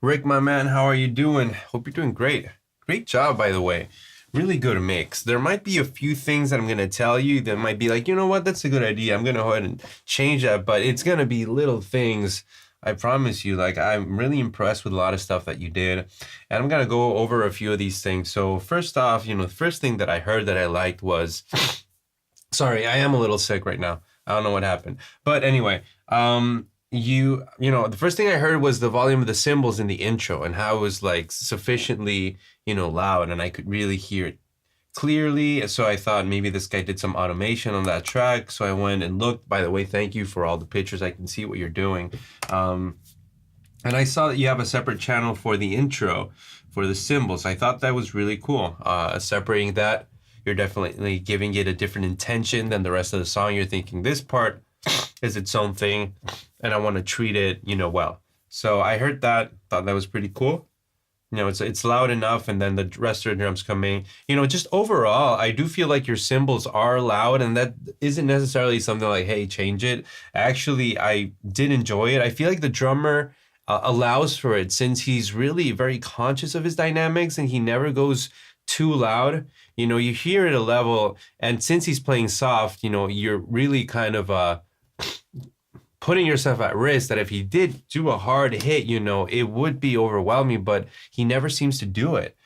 Rick, my man, how are you doing? Hope you're doing great. Great job, by the way. Really good mix. There might be a few things that I'm gonna tell you that might be like, you know what, that's a good idea. I'm gonna go ahead and change that, but it's gonna be little things. I promise you. Like, I'm really impressed with a lot of stuff that you did, and I'm gonna go over a few of these things. So first off, the first thing that I heard that I liked was, sorry, I am a little sick right now. I don't know what happened, but anyway, the first thing I heard was the volume of the cymbals in the intro and how it was like sufficiently, loud and I could really hear it clearly. So I thought maybe this guy did some automation on that track. So I went and looked. By the way, thank you for all the pictures. I can see what you're doing. And I saw that you have a separate channel for the intro for the cymbals. I thought that was really cool. Separating that, you're definitely giving it a different intention than the rest of the song. You're thinking this part is its own thing, and I want to treat it, well. So I heard that, thought that was pretty cool. It's loud enough, and then the rest of the drums come in. Just overall, I do feel like your cymbals are loud, and that isn't necessarily something like, hey, change it. Actually, I did enjoy it. I feel like the drummer allows for it since he's really very conscious of his dynamics, and he never goes too loud. You hear it a level, and since he's playing soft, you're really kind of putting yourself at risk that if he did do a hard hit, it would be overwhelming, but he never seems to do it.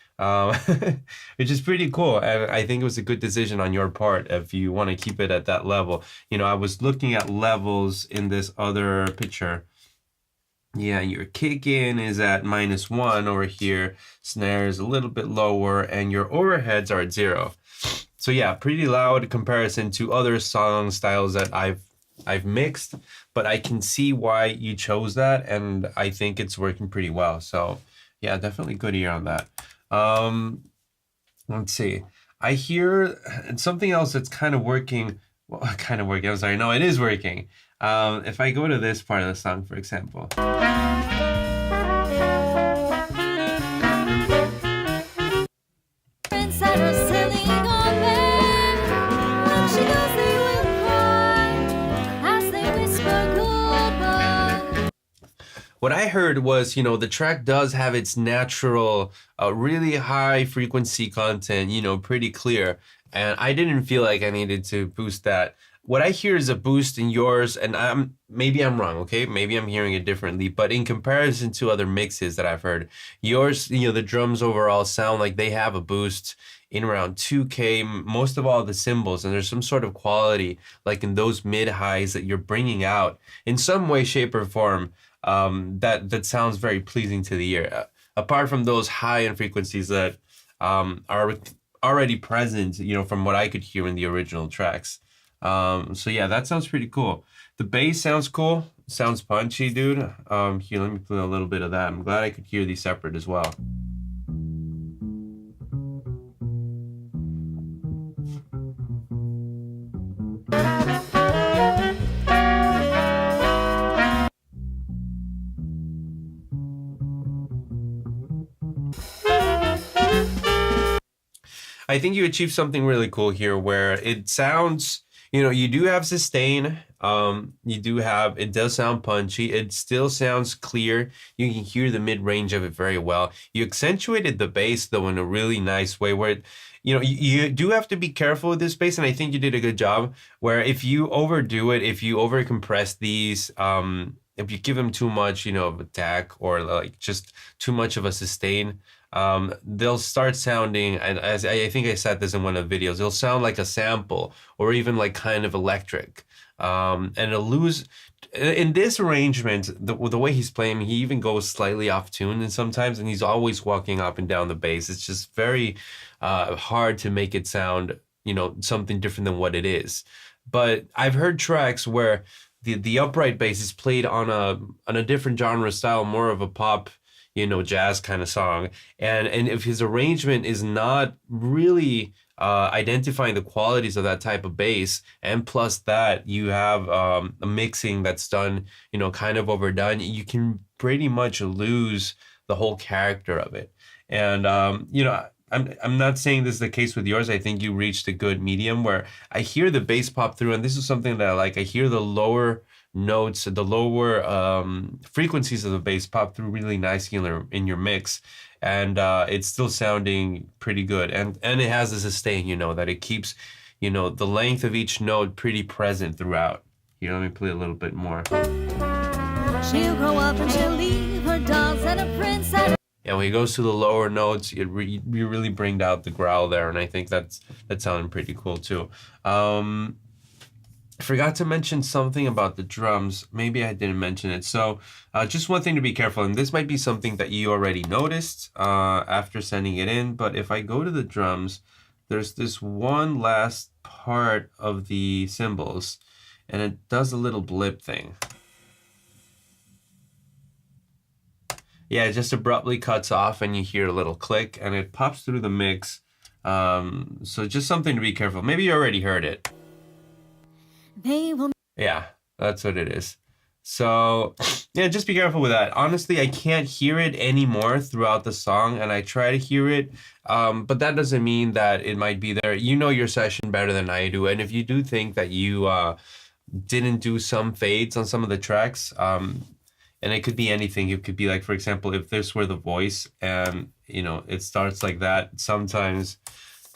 Which is pretty cool. And I think it was a good decision on your part if you want to keep it at that level. I was looking at levels in this other picture. Yeah, your kick in is at -1 over here. Snare is a little bit lower, and your overheads are at 0. So yeah, pretty loud comparison to other song styles that I've mixed, but I can see why you chose that, and I think it's working pretty well. So yeah, definitely good ear on that. Let's see. I hear something else that's kind of working. Well, kind of working. I'm sorry. No, it is working. If I go to this part of the song, for example. What I heard was, the track does have its natural, really high frequency content, pretty clear. And I didn't feel like I needed to boost that. What I hear is a boost in yours, and maybe I'm wrong, okay? Maybe I'm hearing it differently, but in comparison to other mixes that I've heard, yours, the drums overall sound like they have a boost in around 2K, most of all the cymbals, and there's some sort of quality, like in those mid-highs that you're bringing out in some way, shape, or form, that sounds very pleasing to the ear. Apart from those high-end frequencies that are already present, from what I could hear in the original tracks. So yeah, that sounds pretty cool. The bass sounds cool. Sounds punchy, dude. Here, let me play a little bit of that. I'm glad I could hear these separate as well. I think you achieved something really cool here where it sounds, you do have sustain. It does sound punchy. It still sounds clear. You can hear the mid-range of it very well. You accentuated the bass though in a really nice way where you do have to be careful with this bass, and I think you did a good job where if you overdo it, if you over compress these, if you give them too much, of attack or like just too much of a sustain, they'll start sounding, and as I think I said this in one of the videos, they'll sound like a sample or even like kind of electric. And it'll lose, in this arrangement, the way he's playing, he even goes slightly off tune and sometimes, and he's always walking up and down the bass. It's just very hard to make it sound, something different than what it is. But I've heard tracks where the upright bass is played on a different genre style, more of a pop, jazz kind of song. And if his arrangement is not really identifying the qualities of that type of bass, and plus that you have a mixing that's done, kind of overdone, you can pretty much lose the whole character of it. And, I'm not saying this is the case with yours. I think you reached a good medium where I hear the bass pop through, and this is something that I like. I hear the lower notes, the lower frequencies of the bass pop through really nicely in your mix, and it's still sounding pretty good. And it has a sustain, that it keeps, the length of each note pretty present throughout. Here, let me play a little bit more. She'll grow up and she'll leave her dogs and a prince and when he goes to the lower notes, you really bring out the growl there, and I think that's sounding pretty cool too. I forgot to mention something about the drums. Maybe I didn't mention it. So just one thing to be careful, and this might be something that you already noticed after sending it in, but if I go to the drums, there's this one last part of the cymbals, and it does a little blip thing. Yeah, it just abruptly cuts off and you hear a little click and it pops through the mix. So just something to be careful. Maybe you already heard it. Yeah, that's what it is. So yeah, just be careful with that. Honestly, I can't hear it anymore throughout the song, and I try to hear it, but that doesn't mean that it might be there. You know your session better than I do, and if you do think that you didn't do some fades on some of the tracks, and it could be anything. It could be like, for example, if this were the voice and, it starts like that, sometimes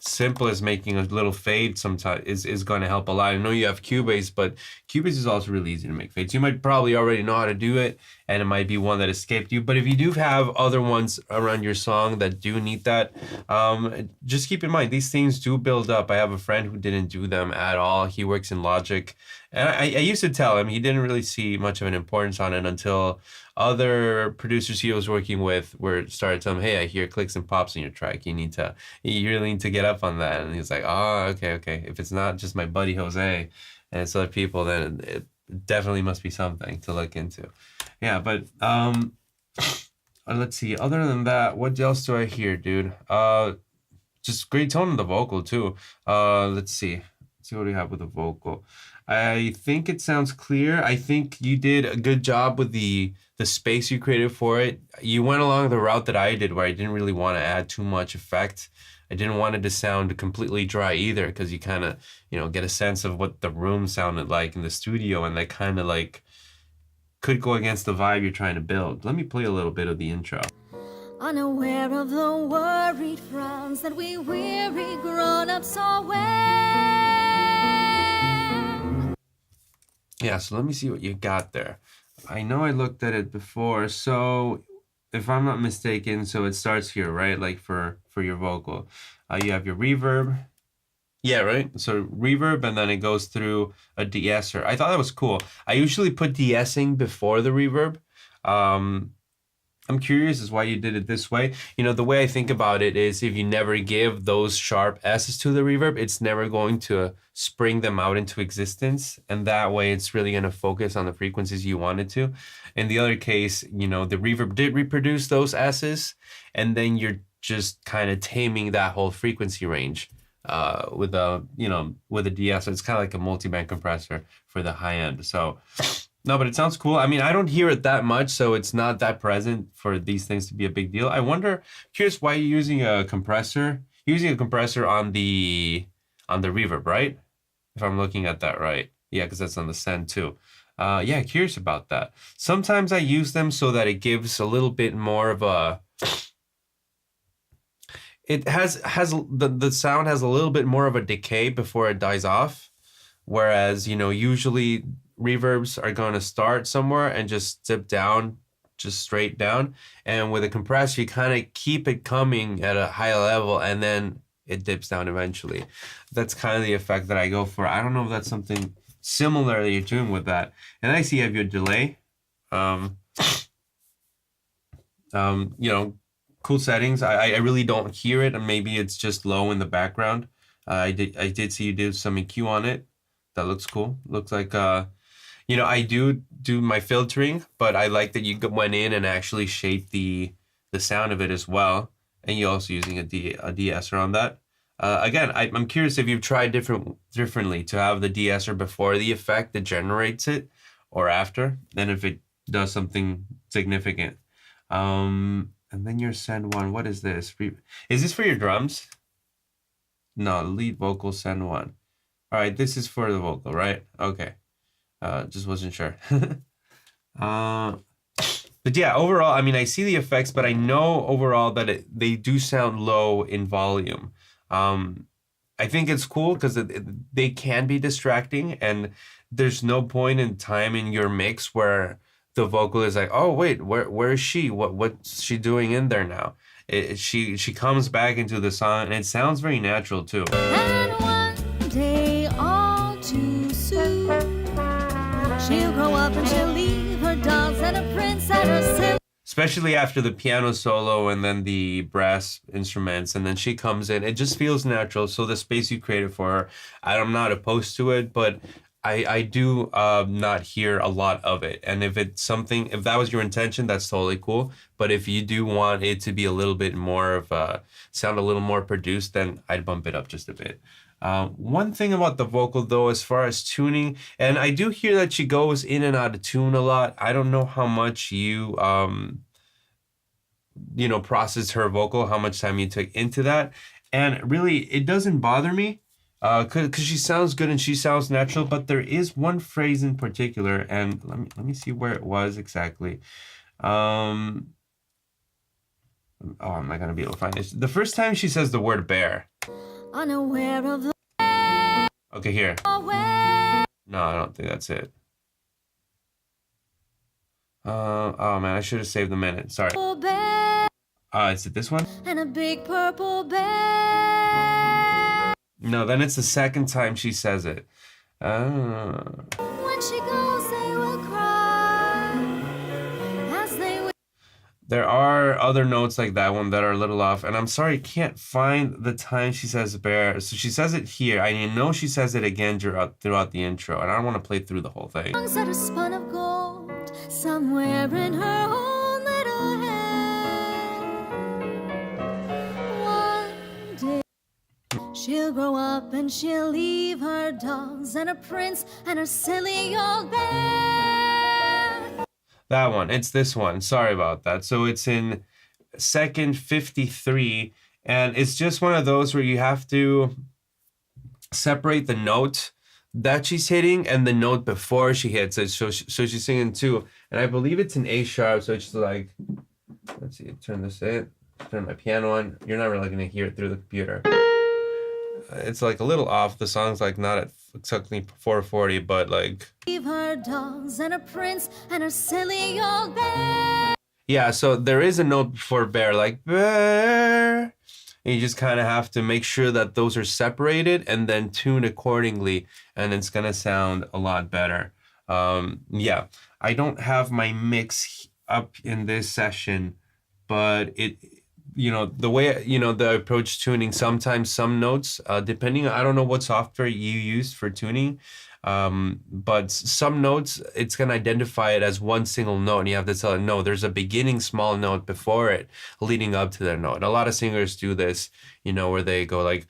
simple as making a little fade sometimes is going to help a lot. I know you have Cubase, but Cubase is also really easy to make fades. You might probably already know how to do it, and it might be one that escaped you. But if you do have other ones around your song that do need that, just keep in mind, these things do build up. I have a friend who didn't do them at all. He works in Logic. And I used to tell him, he didn't really see much of an importance on it until other producers he was working with started telling him, hey, I hear clicks and pops in your track. You really need to get up on that. And he's like, oh, okay. If it's not just my buddy Jose and it's other people, then it definitely must be something to look into. Yeah, but let's see. Other than that, what else do I hear, dude? Just great tone in the vocal too. Let's see. What do you have with the vocal? I think it sounds clear. I think you did a good job with the space you created for it. You went along the route that I did, where I didn't really want to add too much effect. I didn't want it to sound completely dry either, because you kind of, get a sense of what the room sounded like in the studio, and that kind of like could go against the vibe you're trying to build. Let me play a little bit of the intro. unaware of the worried frowns that we weary grown-ups all wear. Yeah, so let me see what you got there. I know I looked at it before, so if I'm not mistaken, so it starts here, right? Like for your vocal. You have your reverb. Yeah, right? So reverb, and then it goes through a de-esser. I thought that was cool. I usually put de-essing before the reverb. I'm curious as why you did it this way. The way I think about it is, if you never give those sharp S's to the reverb, it's never going to spring them out into existence. And that way it's really going to focus on the frequencies you want it to. In the other case, the reverb did reproduce those S's, and then you're just kind of taming that whole frequency range with a de-esser. It's kind of like a multi-band compressor for the high end. So no, but it sounds cool. I mean, I don't hear it that much, so it's not that present for these things to be a big deal. Curious why you're using a compressor. You're using a compressor on the reverb, right? If I'm looking at that right. Yeah, because that's on the send too. Yeah, curious about that. Sometimes I use them so that it gives a little bit more of a... It has the sound has a little bit more of a decay before it dies off. Whereas, usually reverbs are going to start somewhere and just dip down, just straight down. And with a compressor, you kind of keep it coming at a high level, and then it dips down eventually. That's kind of the effect that I go for. I don't know if that's something similar that you're doing with that. And I see you have your delay. Cool settings. I really don't hear it, and maybe it's just low in the background. I did see you did some EQ on it. That looks cool. Looks like I do my filtering, but I like that you went in and actually shaped the sound of it as well, and you're also using a de-esser on that. Again, I'm curious if you've tried differently to have the de-esser before the effect that generates it, or after, and if it does something significant. And then your send one. What is this? Is this for your drums? No, lead vocal send one. All right, this is for the vocal, right? Okay. Just wasn't sure. uh, but yeah, overall, I mean, I see the effects, but I know overall that they do sound low in volume. I think it's cool because they can be distracting, and there's no point in time in your mix where the vocal is like, oh wait, where is she? What's she doing in there now? She comes back into the song, and it sounds very natural too. And one day, all too soon, she'll grow up and she'll leave her dolls and a prince and her silver. Especially after the piano solo and then the brass instruments, and then she comes in. It just feels natural. So the space you created for her, I'm not opposed to it, but I do not hear a lot of it. And if it's something, if that was your intention, that's totally cool. But if you do want it to be a little bit more of sound a little more produced, then I'd bump it up just a bit. One thing about the vocal though, as far as tuning, and I do hear that she goes in and out of tune a lot. I don't know how much you process her vocal, how much time you took into that. And really, it doesn't bother me because she sounds good and she sounds natural. But there is one phrase in particular, and let me see where it was exactly. Oh, I'm not gonna be able to find it. The first time she says the word bear. Unaware of the Okay, here. way. No, I don't think that's it. Oh man, I should have saved the minute. Sorry. Bear Is it this one? and a big purple bear. No, then it's the second time she says it. When she goes, they will cry as they will. There are other notes like that one that are a little off, and I'm sorry, I can't find the time she says bear. So she says it here. I know she says it again throughout the intro, and I don't want to play through the whole thing. Songs that are spun of gold somewhere in her own little head. One day she'll grow up and she'll leave her dolls and a prince and her silly old bear. That one. It's this one. Sorry about that. So it's in second 53, and it's just one of those where you have to separate the note that she's hitting and the note before she hits it. So she's singing two, and I believe it's an A sharp. So it's like, let's see, turn my piano on. You're not really gonna hear it through the computer. It's like a little off. The song's like not at exactly 440, but like. Leave her dolls and a prince and her silly old bear. Yeah, so there is a note before bear, like bear. And you just kind of have to make sure that those are separated and then tune accordingly, and it's gonna sound a lot better. Yeah, I don't have my mix up in this session, but the way, the approach tuning, sometimes some notes, depending, I don't know what software you use for tuning, but some notes, it's going to identify it as one single note, and you have to tell it, no, there's a beginning small note before it leading up to their note. And a lot of singers do this, where they go like,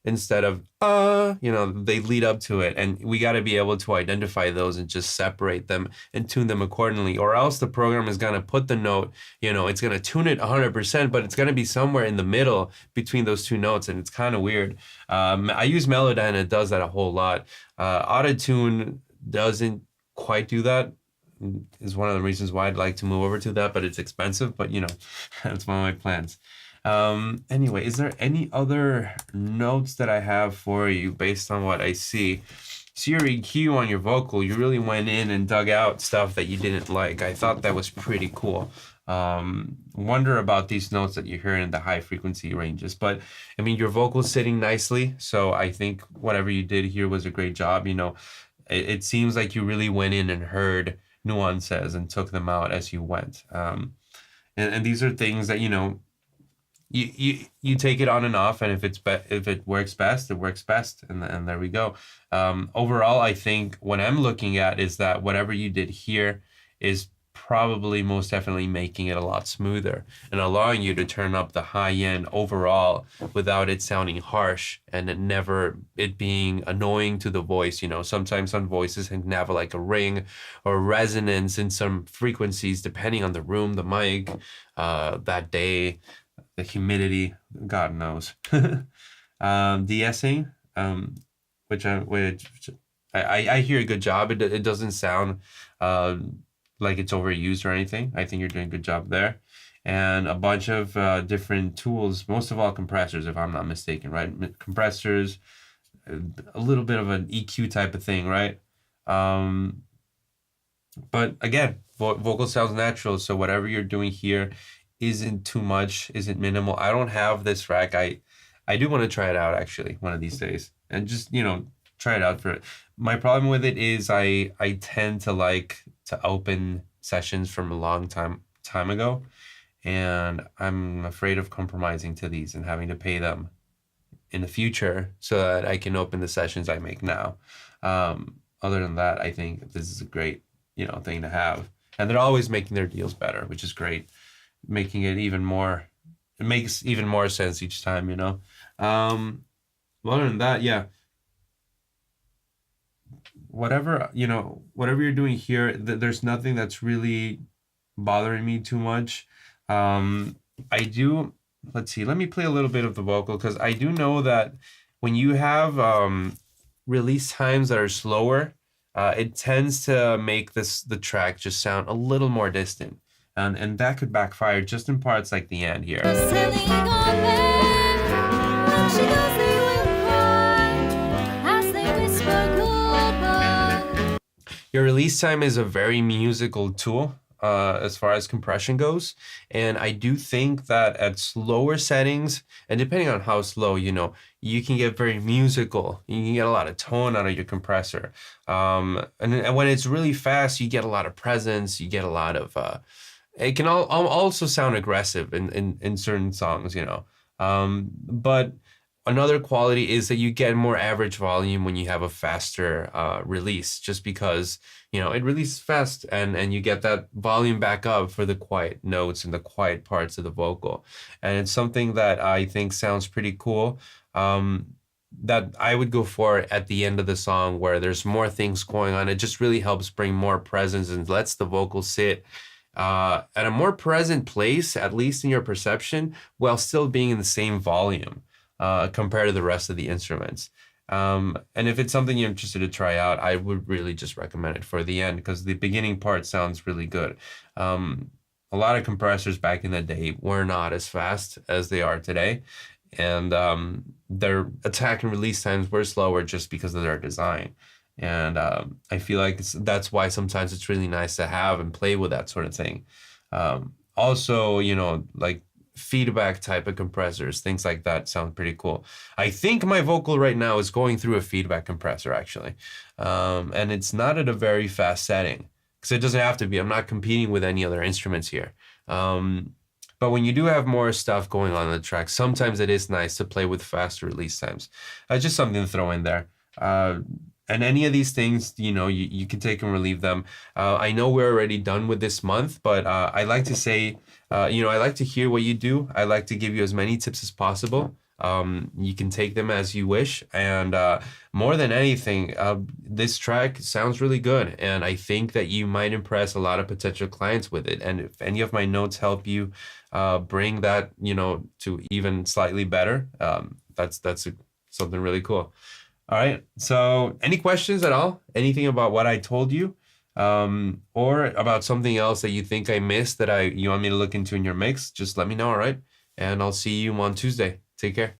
instead of they lead up to it, and we got to be able to identify those and just separate them and tune them accordingly, or else the program is going to put the note, it's going to tune it 100%, but it's going to be somewhere in the middle between those two notes, and it's kind of weird. I use Melodyne, and it does that a whole lot. Autotune doesn't quite do that, is one of the reasons why I'd like to move over to that, but it's expensive, but that's one of my plans. Anyway, is there any other notes that I have for you based on what I see? So your EQ on your vocal, you really went in and dug out stuff that you didn't like. I thought that was pretty cool. Wonder about these notes that you hear in the high frequency ranges. But I mean, your vocal's sitting nicely, so I think whatever you did here was a great job. It seems like you really went in and heard nuances and took them out as you went. And these are things that, you take it on and off, and if it works best, it works best, and there we go. Overall, I think what I'm looking at is that whatever you did here is probably most definitely making it a lot smoother and allowing you to turn up the high end overall without it sounding harsh and it being annoying to the voice. Sometimes some voices can have like a ring or resonance in some frequencies depending on the room, the mic, that day, the humidity, God knows. De-essing, which I hear a good job. It doesn't sound uh, like it's overused or anything. I think you're doing a good job there. And a bunch of different tools, most of all compressors, if I'm not mistaken, right? Compressors, a little bit of an EQ type of thing, right? Um, but again, vocal sounds natural. So whatever you're doing here isn't too much, isn't minimal. I don't have this rack. I do want to try it out actually one of these days and just, try it out for it. My problem with it is I tend to like to open sessions from a long time ago, and I'm afraid of compromising to these and having to pay them in the future so that I can open the sessions I make now. Other than that, I think this is a great, thing to have. And they're always making their deals better, which is great. Making it even more, it makes even more sense each time. Well, other than that, yeah, whatever you're doing here, there's nothing that's really bothering me too much. I do, let's see, let me play a little bit of the vocal because I do know that when you have release times that are slower, it tends to make the track just sound a little more distant. And that could backfire just in parts like the end here. Sailing on there, when she goes, they will cry as they whisper goodbye. Your release time is a very musical tool as far as compression goes. And I do think that at slower settings, and depending on how slow, you can get very musical. You can get a lot of tone out of your compressor. And when it's really fast, you get a lot of presence. You get a lot of, it can also sound aggressive in certain songs. But another quality is that you get more average volume when you have a faster release, just because it releases fast and you get that volume back up for the quiet notes and the quiet parts of the vocal. And it's something that I think sounds pretty cool, that I would go for at the end of the song where there's more things going on. It just really helps bring more presence and lets the vocal sit at a more present place, at least in your perception, while still being in the same volume compared to the rest of the instruments. And if it's something you're interested to try out, I would really just recommend it for the end because the beginning part sounds really good. A lot of compressors back in the day were not as fast as they are today. And their attack and release times were slower just because of their design. And I feel like that's why sometimes it's really nice to have and play with that sort of thing. Also, like feedback type of compressors, things like that sound pretty cool. I think my vocal right now is going through a feedback compressor actually. And it's not at a very fast setting because it doesn't have to be. I'm not competing with any other instruments here. But when you do have more stuff going on in the track, sometimes it is nice to play with faster release times. Just something to throw in there. And any of these things, you can take and relieve them. I know we're already done with this month, but I like to say, I like to hear what you do. I like to give you as many tips as possible. You can take them as you wish. And more than anything, this track sounds really good. And I think that you might impress a lot of potential clients with it. And if any of my notes help you bring that, to even slightly better, that's something really cool. All right. So any questions at all? Anything about what I told you? Or about something else that you think I missed that you want me to look into in your mix? Just let me know, all right? And I'll see you on Tuesday. Take care.